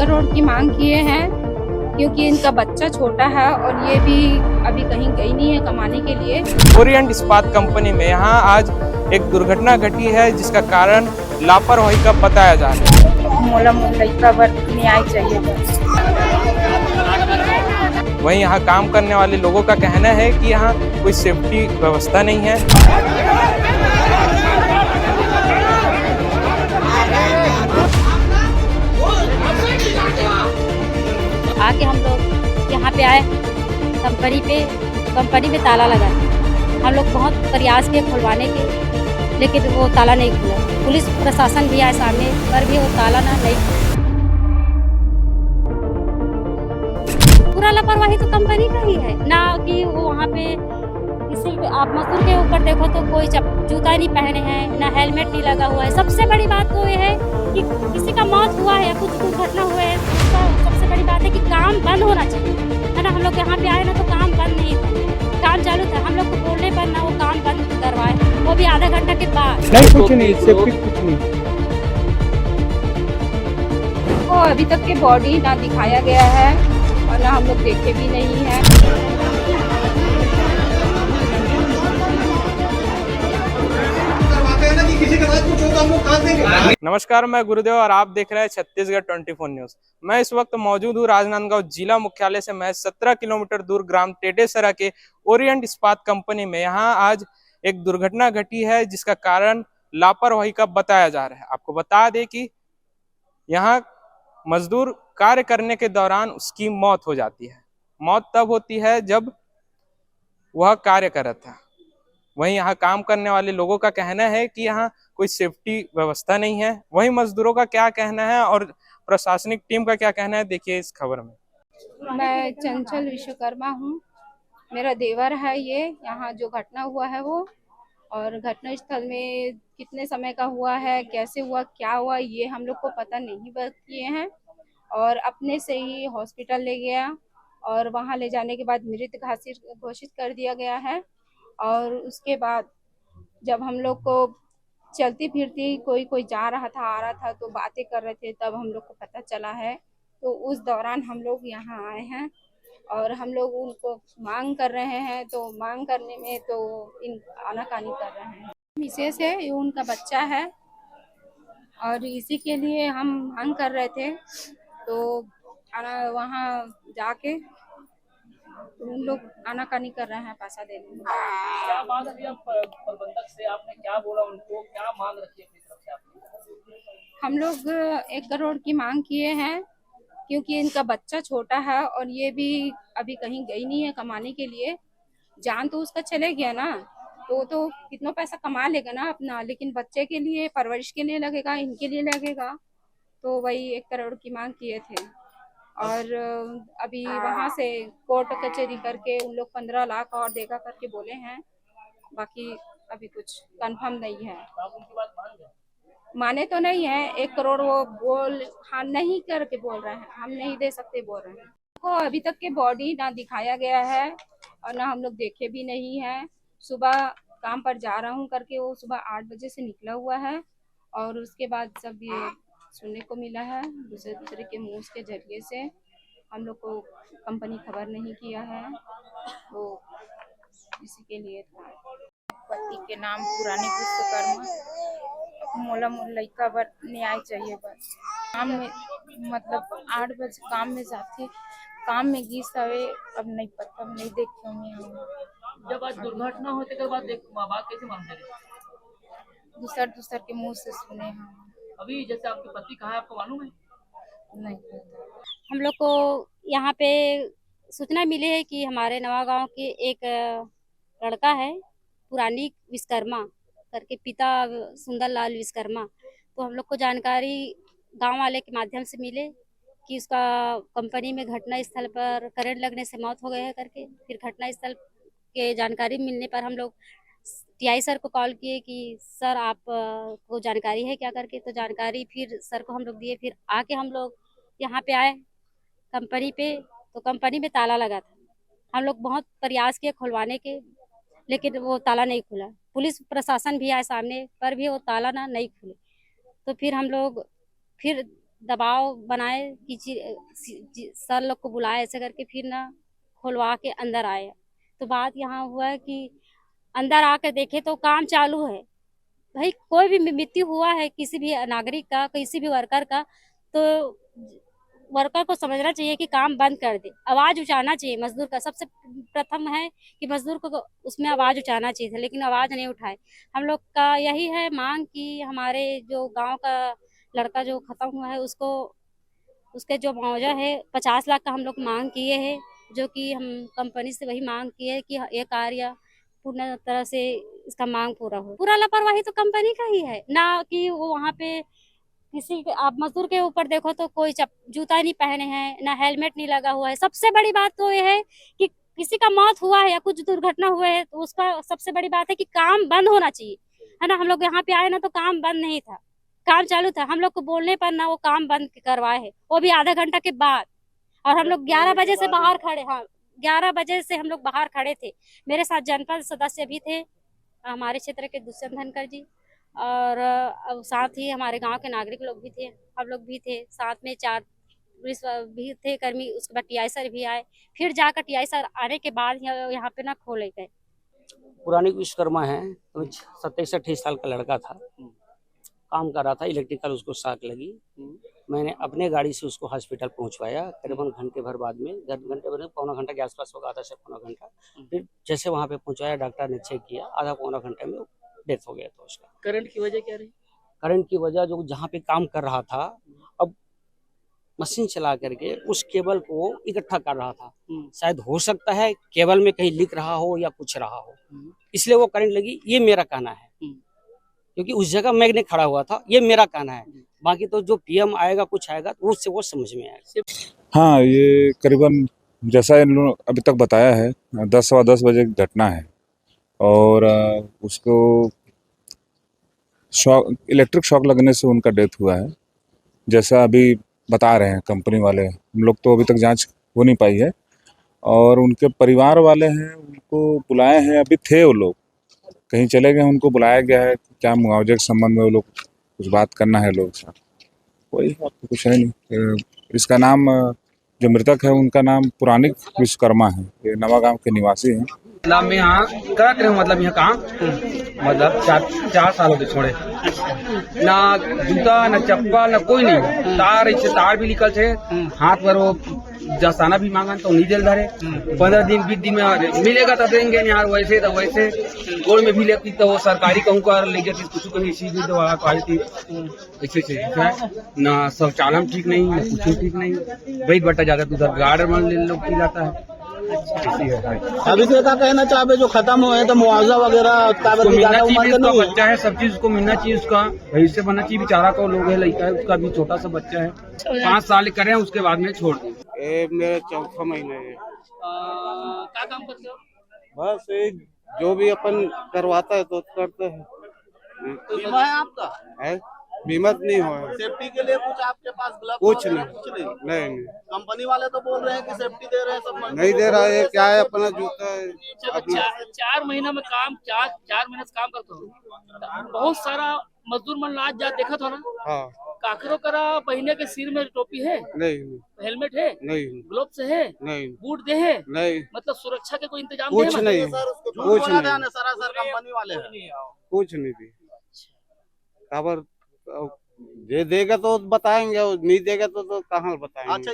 करोड़ की मांग किए हैं क्योंकि इनका बच्चा छोटा है और ये भी अभी कहीं गई नहीं है कमाने के लिए। ओरिएंट इस्पात कंपनी में यहाँ आज एक दुर्घटना घटी है जिसका कारण लापरवाही का बताया जा रहा है। मोला लड़का पर न्याय चाहिए बस। वहीं यहाँ काम करने वाले लोगों का कहना है कि यहाँ कोई सेफ्टी व्यवस्था नहीं है। आके हम लोग यहाँ पे आए कंपनी में ताला लगा। हम लोग बहुत प्रयास किए खुलवाने के, लेकिन वो ताला नहीं खुला। पुलिस प्रशासन भी आए सामने, पर भी वो ताला नहीं खुला। पूरा लापरवाही तो कंपनी का ही है ना, कि वो वहाँ पे किसी आप मजदूर के ऊपर देखो तो कोई जूता नहीं पहने हैं, ना हेलमेट नहीं लगा हुआ है। सबसे बड़ी बात तो ये है कि किसी का मौत हुआ है या कुछ दुर्घटना हुआ है, सबसे बड़ी बात है कि काम बंद होना चाहिए, है ना। हम लोग यहाँ पे आए ना तो काम बंद नहीं था, काम चालू था। हम लोग को बोलने पर ना वो काम बंद करवाए, वो भी आधा घंटा के बाद। नहीं, कुछ नहीं, सेफ्टी कुछ नहीं। वो अभी तक के बॉडी ना दिखाया गया है और ना हम लोग देखे भी नहीं है। नमस्कार, मैं गुरुदेव और आप देख रहे हैं छत्तीसगढ़ 24 न्यूज। मैं इस वक्त मौजूद हूँ राजनांदगांव जिला मुख्यालय से महज 17 किलोमीटर दूर ग्राम टेटेसरा के ओरिएंट इस्पात कंपनी में यहाँ आज एक दुर्घटना घटी है जिसका कारण लापरवाही का बताया जा रहा है। आपको बता दें कि यहाँ मजदूर कार्य करने के दौरान उसकी मौत हो जाती है। मौत तब होती है जब वह कार्य कर रहा था। वहीं यहाँ काम करने वाले लोगों का कहना है कि यहाँ कोई सेफ्टी व्यवस्था नहीं है। वहीं मजदूरों का क्या कहना है और प्रशासनिक टीम का क्या कहना है, देखिए इस खबर में। मैं चंचल विश्वकर्मा हूँ, मेरा देवर है ये। यहाँ जो घटना हुआ है वो, और घटना स्थल में कितने समय का हुआ है, कैसे हुआ, क्या हुआ, ये हम लोग को पता नहीं किए हैं। और अपने से ही हॉस्पिटल ले गया और वहाँ ले जाने के बाद मृत घोषित कर दिया गया है। और उसके बाद जब हम लोग को चलती फिरती कोई कोई जा रहा था, आ रहा था, तो बातें कर रहे थे, तब हम लोग को पता चला है। तो उस दौरान हम लोग यहाँ आए हैं और हम लोग उनको मांग कर रहे हैं। तो मांग करने में तो इन आनाकानी कर रहे हैं। विशेष है, ये उनका बच्चा है और इसी के लिए हम मांग कर रहे थे। तो वहाँ जाके तो उन लोग आनाकानी कर रहे हैं पैसा देने में। क्या बात अभी आप प्रबंधक से आपने क्या बोला, उनको क्या मांग रखी है अपनी तरफ से आपने? हम लोग 1 करोड़ की मांग किए हैं क्योंकि इनका बच्चा छोटा है और ये भी अभी कहीं गई नहीं है कमाने के लिए। जान तो उसका चले गया ना, तो कितना पैसा कमा लेगा ना अपना, लेकिन बच्चे के लिए परवरिश के लिए लगेगा, इनके लिए लगेगा। तो वही 1 करोड़ की मांग किए थे। और अभी वहाँ से कोर्ट कचहरी करके उन लोग 15 लाख और देगा करके बोले हैं। बाकी अभी कुछ कंफर्म नहीं है। आप उनकी बात मान गए? माने तो नहीं है, 1 करोड़ वो बोल हाँ नहीं करके बोल रहे हैं, हम नहीं दे सकते बोल रहे हैं। को अभी तक के बॉडी ना दिखाया गया है और ना हम लोग देखे भी नहीं है। सुबह काम पर जा रहा हूँ करके वो सुबह 8 बजे से निकला हुआ है और उसके बाद सब ये सुनने को मिला है दूसरे के मुंह के जरिए से। हम लोग को कंपनी खबर नहीं किया है, तो इसी के लिए था। पति के नाम पुरानी विश्वकर्मा। मोला लड़का पर न्याय चाहिए बस। काम में मतलब 8 बजे काम में जाती, काम में गीस हवे, अब नहीं पता, नहीं देखे हमें। जब आज दुर्घटना होते के बाद बात कैसे मानते रहे? दूसर के मुंह से सुने हम। अभी जैसे आपके पति कहा है, आपको मालूम है? नहीं पता। हम लोग को यहाँ पे सूचना मिली है कि हमारे नवा गांव के एक लड़का है पुरानी विश्वकर्मा करके, पिता सुंदरलाल विश्वकर्मा। तो हम लोग को जानकारी गांव वाले के माध्यम से मिले कि उसका कंपनी में घटना स्थल पर करंट लगने से मौत हो गई है करके। फिर घटना स्थल के जानकारी मिलने पर हम लोग टीआई सर को कॉल किए कि सर आप को जानकारी है क्या करके। तो जानकारी फिर सर को हम लोग दिए। फिर आके हम लोग यहाँ पे आए कंपनी पे, तो कंपनी में ताला लगा था। हम लोग बहुत प्रयास किए खुलवाने के, लेकिन वो ताला नहीं खुला। पुलिस प्रशासन भी आए सामने, पर भी वो ताला नहीं खुले। तो फिर हम लोग फिर दबाव बनाए कि सर लोग को बुलाए, ऐसे करके फिर ना खुलवा के अंदर आए। तो बात यहाँ हुआ है कि अंदर आकर देखे तो काम चालू है। भाई कोई भी मृत्यु हुआ है किसी भी नागरिक का, किसी भी वर्कर का, तो वर्कर को समझना चाहिए कि काम बंद कर दे, आवाज उठाना चाहिए मजदूर का। सबसे प्रथम है कि मजदूर को उसमें आवाज उठाना चाहिए था, लेकिन आवाज नहीं उठाए। हम लोग का यही है मांग कि हमारे जो गांव का लड़का जो खत्म हुआ है उसको, उसके जो मुआवजा है 50 लाख का हम लोग मांग किए हैं, जो कि हम कंपनी से वही मांग किए है कि ये कार्य पूर्ण तरह से इसका मांग पूरा हो। पूरा लापरवाही तो कंपनी का ही है ना, कि वो वहाँ पे किसी आप मजदूर के ऊपर देखो तो कोई जूता नहीं पहने हैं, ना हेलमेट नहीं लगा हुआ है। सबसे बड़ी बात तो ये है कि किसी का मौत हुआ है या कुछ दुर्घटना हुआ है तो उसका सबसे बड़ी बात है कि काम बंद होना चाहिए, है ना। हम लोग यहाँ पे आए ना तो काम बंद नहीं था, काम चालू था। हम लोग को बोलने पर ना वो काम बंद करवाए है, वो भी आधा घंटा के बाद। और हम लोग 11 बजे से बाहर खड़े, हाँ 11 बजे से हम लोग बाहर खड़े थे। मेरे साथ जनपद सदस्य भी थे, हमारे क्षेत्र के दुष्यंत धनकर जी, और साथ ही हमारे गांव के नागरिक लोग भी थे, हम लोग भी थे साथ में। 4 पुलिस भी थे कर्मी, उसके बाद टीआई सर भी आए। फिर जाकर टीआई सर आने के बाद यहाँ पे ना खोले गए। पुरानी विश्वकर्मा है, 27-28 साल का लड़का था, काम कर रहा था इलेक्ट्रिकल, उसको शॉक लगी। मैंने अपने गाड़ी से उसको हॉस्पिटल पहुंचवाया, करीबन घंटे भर बाद में, घंटे भर पौना घंटा के आसपास होगा, आधा से पौना घंटा। फिर जैसे वहाँ पे पहुंचाया, डॉक्टर ने चेक किया, आधा पौना घंटे में डेथ हो गया था उसका। करंट की वजह क्या रही? करंट की वजह जो जहाँ पे काम कर रहा था, अब मशीन चला करके उस केबल को इकट्ठा कर रहा था। शायद हो सकता है केबल में कहीं लीक रहा हो या कुछ रहा हो, इसलिए वो करंट लगी, ये मेरा कहना है। क्योंकि उस जगह मैग्नेट खड़ा हुआ था, ये मेरा कहना है। बाकी तो जो पीएम आएगा कुछ आएगा तो उससे वो समझ में आएगा। हाँ, ये करीबन जैसा इन लोगों अभी तक बताया है 10-10 बजे की घटना है, और उसको इलेक्ट्रिक शॉक लगने से उनका डेथ हुआ है, जैसा अभी बता रहे हैं कंपनी वाले। हम लोग तो अभी तक जांच हो नहीं पाई है, और उनके परिवार वाले हैं उनको बुलाए हैं। अभी थे वो लोग कहीं चले गए, उनको बुलाया गया है, क्या मुआवजे के संबंध में वो लोग कुछ बात करना है लोग साथ, कोई तो कुछ है नहीं। इसका नाम, जो मृतक है उनका नाम पुरानी विश्वकर्मा है, ये नवा गांव के निवासी हैं। मतलब मैं यहाँ क्या करें, मतलब यहाँ काम मतलब 4 साल हो गए छोड़े, ना जूता ना चप्पल ना कोई नहीं। तार ऐसे तार भी निकल थे, हाथ पर वो जसाना भी मांगा तो नहीं दिल धरे। 15 दिन 20 दिन में मिलेगा तो देंगे यार, वैसे तो वैसे गोड़ में भी लेती तो वो सरकारी कहूँ कर ले जाती, कुछ कहीं इसी भी दवा तो आई थी। ऐसे ना शौचालय ठीक नहीं, ना कुछ ठीक नहीं, वही बटा जाता है उधर गार्डन में लोग पी जाता है। अभी से क्या कहना चाहे, जो खत्म हुए तो मुआवजा वगैरह मिलना चाहिए, उसका बच्चा है, सब चीज उसको मिलना चाहिए, उसका भविष्य बनना चाहिए। बेचारा को लोग है, लड़का है, उसका भी छोटा सा बच्चा है, 5 साल करें उसके बाद में छोड़ दें। मेरा 4था महीना है। क्या काम करते हो? बस जो भी अपन करवाता है तो करते हैं। बीमा है आपका? है, बीमा नहीं हुआ। सेफ्टी के लिए कुछ आपके पास ग्लव्स? कुछ नहीं। कंपनी वाले तो बोल रहे हैं कि सेफ्टी दे रहे हैं, सब नहीं दे रहा है। क्या है, अपना जूता है। 4 महीना में काम, 4 महीने से काम करते हो, बहुत सारा मजदूर मन आज जा देखा था ना। हाँ। काकरो करा पहिने के सिर में टोपी है? नहीं। हेलमेट है? नहीं। ग्लोव्स है? नहीं। बूट दे है? नहीं। मतलब सुरक्षा के कोई इंतजाम कुछ नहीं, कुछ नहीं। सरासर कंपनी वाले कुछ नहीं दी खबर। जे देगा तो बताएंगे, नहीं देगा तो कहाँ बताएंगे।